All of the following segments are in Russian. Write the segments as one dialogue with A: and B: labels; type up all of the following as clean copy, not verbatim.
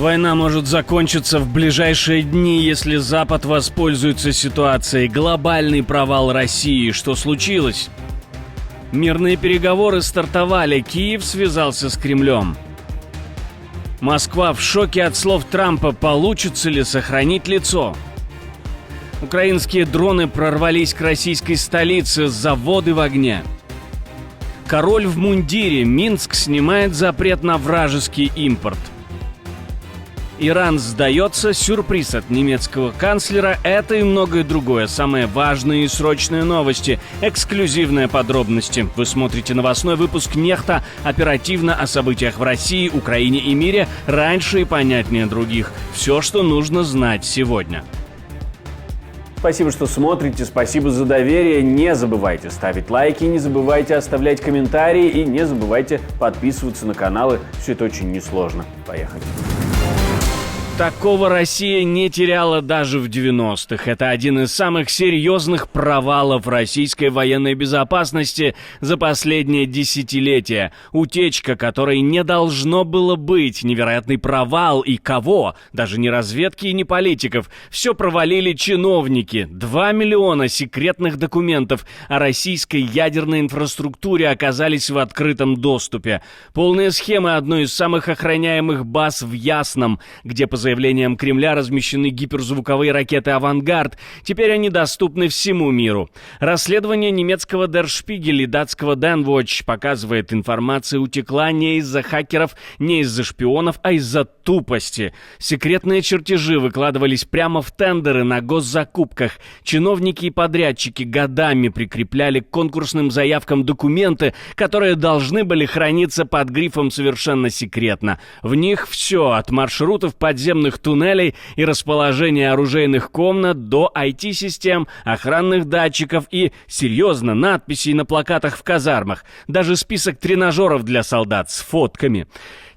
A: Война может закончиться в ближайшие дни, если Запад воспользуется ситуацией. Глобальный провал России. Что случилось? Мирные переговоры стартовали. Киев связался с Кремлем. Москва в шоке от слов Трампа. Получится ли сохранить лицо? Украинские дроны прорвались к российской столице. Заводы в огне. Король в мундире. Минск снимает запрет на вражеский импорт. Иран сдается, сюрприз от немецкого канцлера, это и многое другое. Самые важные и срочные новости, эксклюзивные подробности. Вы смотрите новостной выпуск «Нехта», оперативно о событиях в России, Украине и мире, раньше и понятнее других. Все, что нужно знать сегодня. Спасибо, что смотрите, спасибо за доверие. Не забывайте ставить лайки, не забывайте оставлять комментарии и не забывайте подписываться на каналы. Все это очень несложно. Поехали. Такого Россия не теряла даже в 90-х. Это один из самых серьезных провалов российской военной безопасности за последнее десятилетие. Утечка, которой не должно было быть. Невероятный провал. И кого? Даже не разведки и не политиков. Все провалили чиновники. 2 миллиона секретных документов о российской ядерной инфраструктуре оказались в открытом доступе. Полные схемы одной из самых охраняемых баз в Ясном, где по заявлениям Кремля размещены гиперзвуковые ракеты «Авангард». Теперь они доступны всему миру. Расследование немецкого Der Spiegel и датского Den Watch показывает, информация утекла не из-за хакеров, не из-за шпионов, а из-за тупости. Секретные чертежи выкладывались прямо в тендеры на госзакупках. Чиновники и подрядчики годами прикрепляли к конкурсным заявкам документы, которые должны были храниться под грифом «совершенно секретно». В них все, от маршрутов подземных туннелей и расположения оружейных комнат до IT-систем, охранных датчиков и, серьезно, надписей на плакатах в казармах. Даже список тренажеров для солдат с фотками.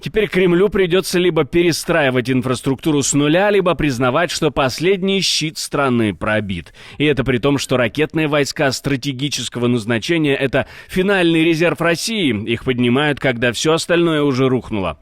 A: Теперь Кремлю придется либо перестраивать инфраструктуру с нуля, либо признавать, что последний щит страны пробит. И это при том, что ракетные войска стратегического назначения — это финальный резерв России. Их поднимают, когда все остальное уже рухнуло.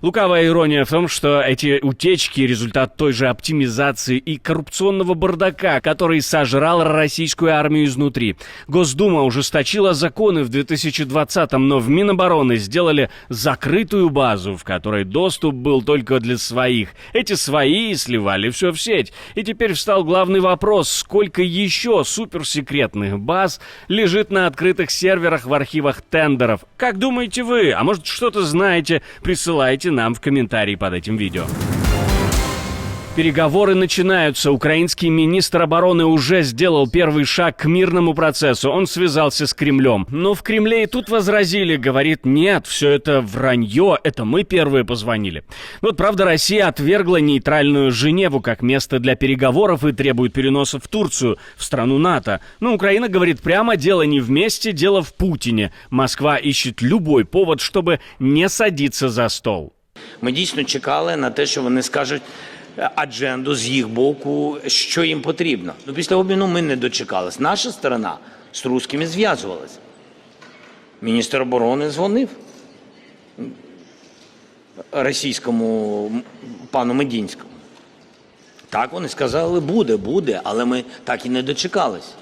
A: Лукавая ирония в том, что эти утечки — результат той же оптимизации и коррупционного бардака, который сожрал российскую армию изнутри. Госдума ужесточила законы в 2020-м, но в Минобороны сделали закрытую базу, в которой доступ был только для своих. Эти свои сливали все в сеть. И теперь встал главный вопрос: сколько еще суперсекретных баз лежит на открытых серверах в архивах тендеров? Как думаете вы? А может, что-то знаете? Присылайте нам в комментарии под этим видео. Переговоры начинаются. Украинский министр обороны уже сделал первый шаг к мирному процессу. Он связался с Кремлем. Но в Кремле и тут возразили. Говорит, нет, все это вранье, это мы первые позвонили. Вот, правда, Россия отвергла нейтральную Женеву как место для переговоров и требует переноса в Турцию, в страну НАТО. Но Украина говорит прямо, дело не вместе, дело в Путине. Москва ищет любой повод, чтобы не садиться за стол.
B: Ми дійсно чекали на те, що вони скажуть адженду з їх боку, що їм потрібно. Ну, після обміну ми не дочекались. Наша сторона з русскими зв'язувалась. Міністр оборони дзвонив російському пану Медінському. Так, вони сказали, буде, але ми так і не дочекались.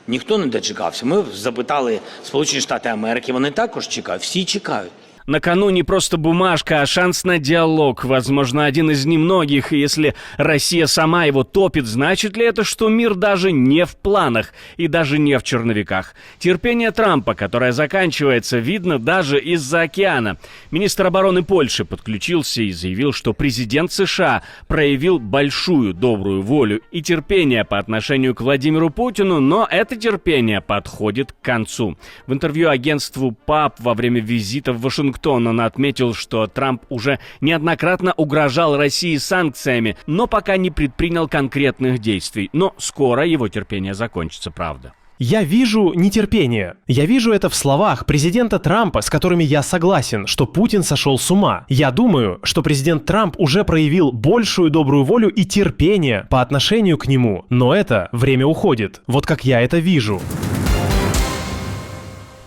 B: Ніхто не дочекався. Ми запитали Сполучені Штати Америки, вони також чекають, всі чекають.
A: На кону не просто бумажка, а шанс на диалог. Возможно, один из немногих. И если Россия сама его топит, значит ли это, что мир даже не в планах и даже не в черновиках? Терпение Трампа, которое заканчивается, видно даже из-за океана. Министр обороны Польши подключился и заявил, что президент США проявил большую добрую волю и терпение по отношению к Владимиру Путину, но это терпение подходит к концу. В интервью агентству ПАП во время визита в Вашингтон он отметил, что Трамп уже неоднократно угрожал России санкциями, но пока не предпринял конкретных действий. Но скоро его терпение закончится, правда.
C: Я вижу нетерпение. Я вижу это в словах президента Трампа, с которыми я согласен, что Путин сошел с ума. Я думаю, что президент Трамп уже проявил большую добрую волю и терпение по отношению к нему. Но это время уходит. Вот как я это вижу.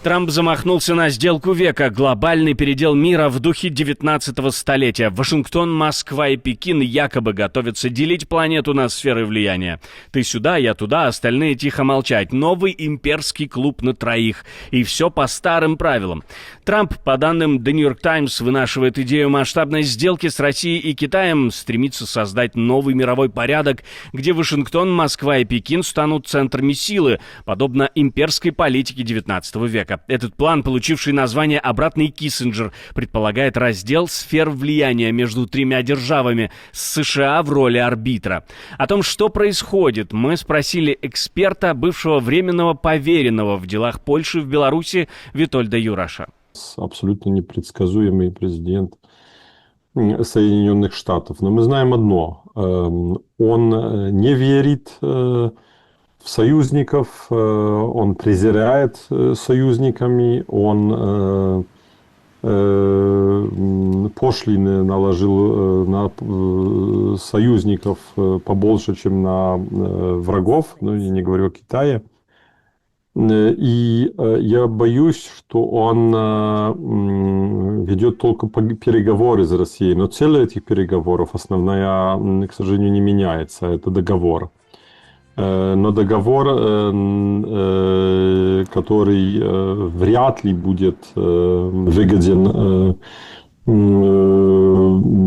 A: Трамп замахнулся на сделку века, глобальный передел мира в духе 19-го столетия. Вашингтон, Москва и Пекин якобы готовятся делить планету на сферы влияния. Ты сюда, я туда, остальные тихо молчать. Новый имперский клуб на троих. И все по старым правилам. Трамп, по данным The New York Times, вынашивает идею масштабной сделки с Россией и Китаем, стремится создать новый мировой порядок, где Вашингтон, Москва и Пекин станут центрами силы, подобно имперской политике 19 века. Этот план, получивший название «Обратный Киссинджер», предполагает раздел сфер влияния между тремя державами с США в роли арбитра. О том, что происходит, мы спросили эксперта, бывшего временного поверенного в делах Польши в Беларуси Витольда Юраша.
D: Абсолютно непредсказуемый президент Соединенных Штатов. Но мы знаем одно. Он не верит в союзников, он презирает союзниками, он пошлины наложил на союзников побольше, чем на врагов, ну, я не говорю о Китае. И я боюсь, что он ведет только переговоры с Россией. Но цель этих переговоров, основная, к сожалению, не меняется. Это договор. Но договор, который вряд ли будет выгоден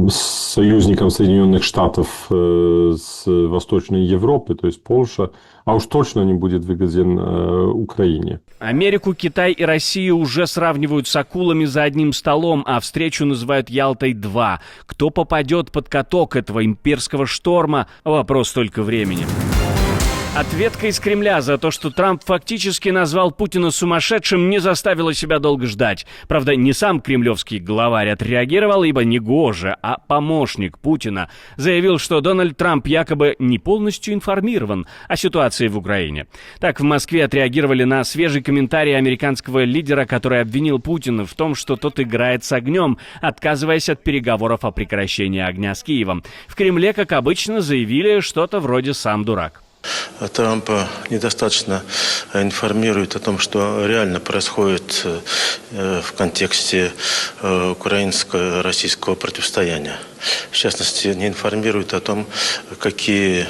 D: союзникам Соединенных Штатов с Восточной Европы, то есть Польша, а уж точно не будет выгоден Украине.
A: Америку, Китай и Россию уже сравнивают с акулами за одним столом, а встречу называют Ялтой-2. Кто попадет под каток этого имперского шторма – вопрос только времени. Ответка из Кремля за то, что Трамп фактически назвал Путина сумасшедшим, не заставила себя долго ждать. Правда, не сам кремлевский главарь отреагировал, ибо не гоже, а помощник Путина заявил, что Дональд Трамп якобы не полностью информирован о ситуации в Украине. Так, в Москве отреагировали на свежий комментарий американского лидера, который обвинил Путина в том, что тот играет с огнем, отказываясь от переговоров о прекращении огня с Киевом. В Кремле, как обычно, заявили что-то вроде «сам дурак».
E: Трампа недостаточно информирует о том, что реально происходит в контексте украинско-российского противостояния. В частности, не информирует о том, какие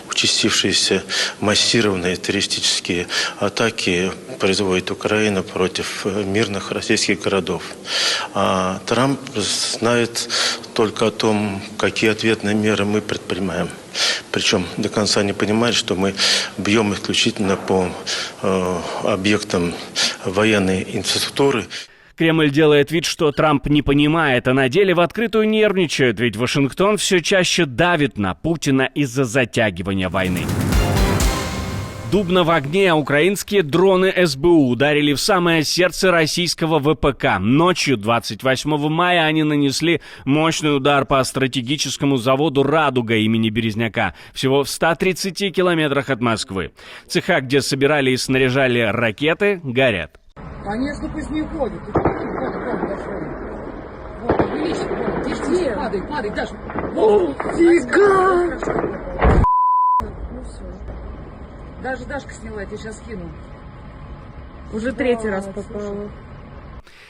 E: участившиеся массированные террористические атаки производит Украина против мирных российских городов. А Трамп знает только о том, какие ответные меры мы предпринимаем. Причем до конца не понимает, что мы бьем исключительно по объектам военной инфраструктуры.
A: Кремль делает вид, что Трамп не понимает, а на деле в открытую нервничает, ведь Вашингтон все чаще давит на Путина из-за затягивания войны. Дубна в огне, а украинские дроны СБУ ударили в самое сердце российского ВПК. Ночью 28 мая они нанесли мощный удар по стратегическому заводу «Радуга» имени Березняка, всего в 130 километрах от Москвы. Цеха, где собирали и снаряжали ракеты, горят.
F: Конечно, пусть не уходит. Вот, увеличь, вот, тише, падай, Даша. Фига! Даже Дашка сняла, я тебе сейчас скину.
G: Уже третий раз попало.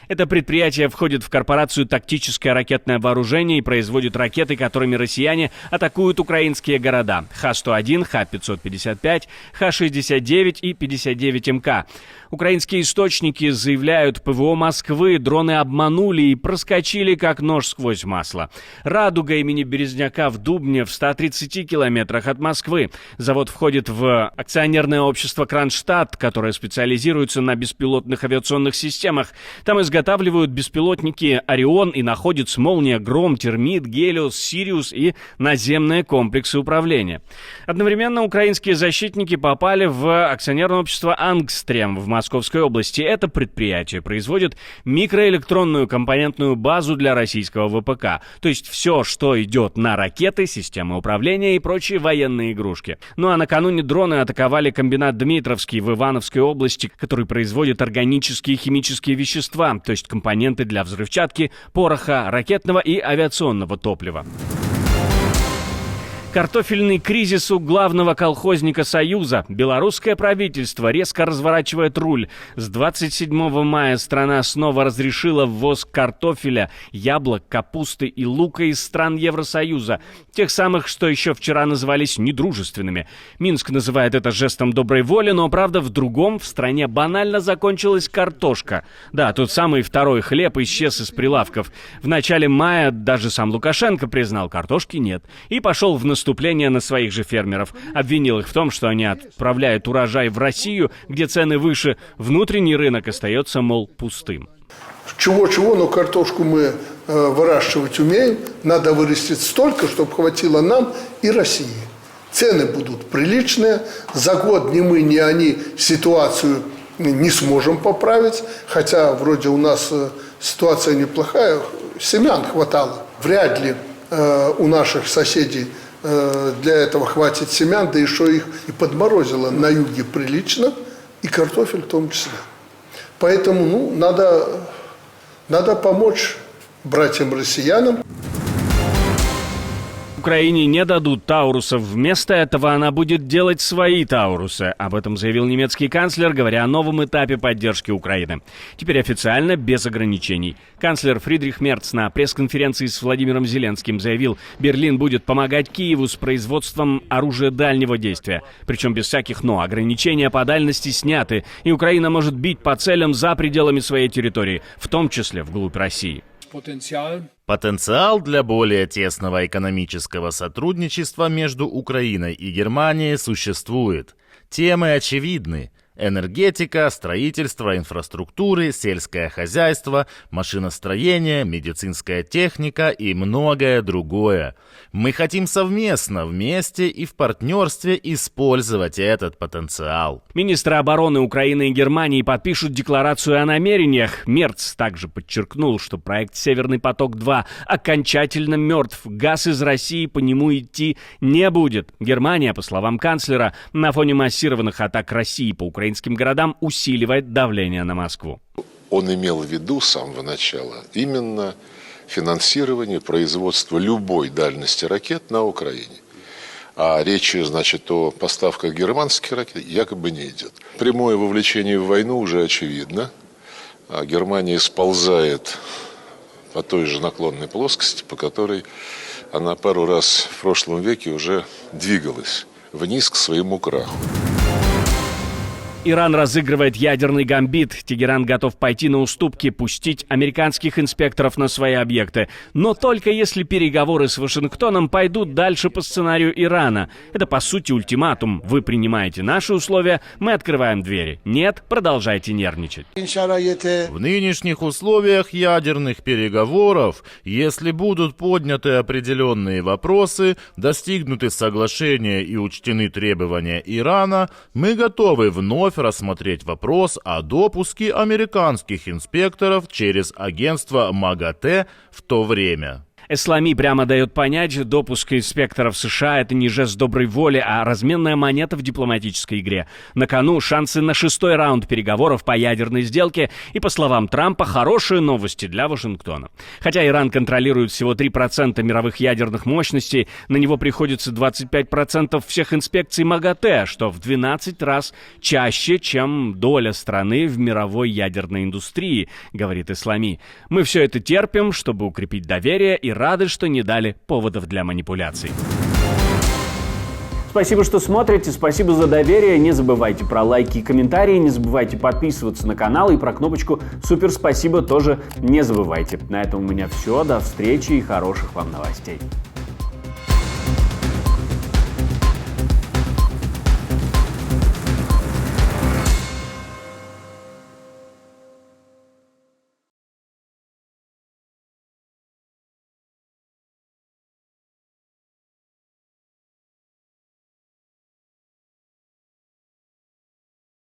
A: Это предприятие входит в корпорацию «Тактическое ракетное вооружение» и производит ракеты, которыми россияне атакуют украинские города Х-101, Х-555, Х-69 и 59МК. Украинские источники заявляют, ПВО Москвы дроны обманули и проскочили как нож сквозь масло. «Радуга» имени Березняка в Дубне в 130 километрах от Москвы. Завод входит в акционерное общество «Кронштадт», которое специализируется на беспилотных авиационных системах. Там изготавливают беспилотники «Орион» и находятся «Молния», «Гром», «Термит», «Гелиос», «Сириус» и наземные комплексы управления. Одновременно украинские защитники попали в акционерное общество «Ангстрем» в Московской области. Это предприятие производит микроэлектронную компонентную базу для российского ВПК. То есть все, что идет на ракеты, системы управления и прочие военные игрушки. Ну а накануне дроны атаковали комбинат Дмитровский в Ивановской области, который производит органические и химические вещества, то есть компоненты для взрывчатки, пороха, ракетного и авиационного топлива. Картофельный кризис у главного колхозника Союза. Белорусское правительство резко разворачивает руль. С 27 мая страна снова разрешила ввоз картофеля, яблок, капусты и лука из стран Евросоюза. Тех самых, что еще вчера назывались недружественными. Минск называет это жестом доброй воли, но, правда, в другом в стране банально закончилась картошка. Да, тот самый второй хлеб исчез из прилавков. В начале мая даже сам Лукашенко признал, картошки нет. И пошел в наступление на своих же фермеров. Обвинил их в том, что они отправляют урожай в Россию, где цены выше. Внутренний рынок остается, мол, пустым.
H: Чего-чего, но картошку мы выращивать умеем. Надо вырастить столько, чтобы хватило нам и России. Цены будут приличные. За год ни мы, ни они ситуацию не сможем поправить. Хотя вроде у нас ситуация неплохая. Семян хватало. Вряд ли у наших соседей для этого хватит семян, да еще их и подморозило на юге прилично, и картофель в том числе. Поэтому надо помочь братьям-россиянам.
A: Украине не дадут таурусов. Вместо этого она будет делать свои таурусы. Об этом заявил немецкий канцлер, говоря о новом этапе поддержки Украины. Теперь официально, без ограничений. Канцлер Фридрих Мерц на пресс-конференции с Владимиром Зеленским заявил, Берлин будет помогать Киеву с производством оружия дальнего действия. Причем без всяких «но». Ограничения по дальности сняты, и Украина может бить по целям за пределами своей территории, в том числе вглубь России.
I: Потенциал для более тесного экономического сотрудничества между Украиной и Германией существует. Темы очевидны. Энергетика, строительство инфраструктуры, сельское хозяйство, машиностроение, медицинская техника и многое другое. Мы хотим совместно, вместе и в партнерстве использовать этот потенциал.
A: Министры обороны Украины и Германии подпишут декларацию о намерениях. Мерц также подчеркнул, что проект «Северный поток-2» окончательно мертв. Газ из России по нему идти не будет. Германия, по словам канцлера, на фоне массированных атак России по украинским городам усиливает давление на Москву.
J: Он имел в виду с самого начала именно финансирование производства любой дальности ракет на Украине. А речь, значит, о поставках германских ракет якобы не идет. Прямое вовлечение в войну уже очевидно. А Германия сползает по той же наклонной плоскости, по которой она пару раз в прошлом веке уже двигалась вниз к своему краху.
A: Иран разыгрывает ядерный гамбит. Тегеран готов пойти на уступки, пустить американских инспекторов на свои объекты. Но только если переговоры с Вашингтоном пойдут дальше по сценарию Ирана. Это, по сути, ультиматум. Вы принимаете наши условия, мы открываем двери. Нет, продолжайте нервничать.
I: В нынешних условиях ядерных переговоров, если будут подняты определенные вопросы, достигнуты соглашения и учтены требования Ирана, мы готовы вновь рассмотреть вопрос о допуске американских инспекторов через агентство МАГАТЭ в то время.
A: Эслами прямо дает понять, допуск инспекторов США – это не жест доброй воли, а разменная монета в дипломатической игре. На кону шансы на 6-й раунд переговоров по ядерной сделке и, по словам Трампа, хорошие новости для Вашингтона. Хотя Иран контролирует всего 3% мировых ядерных мощностей, на него приходится 25% всех инспекций МАГАТЭ, что в 12 раз чаще, чем доля страны в мировой ядерной индустрии, говорит Эслами. Мы все это терпим, чтобы укрепить доверие и рады, что не дали поводов для манипуляций. Спасибо, что смотрите, спасибо за доверие. Не забывайте про лайки и комментарии, не забывайте подписываться на канал и про кнопочку «Супер спасибо» тоже не забывайте. На этом у меня все. До встречи и хороших вам новостей.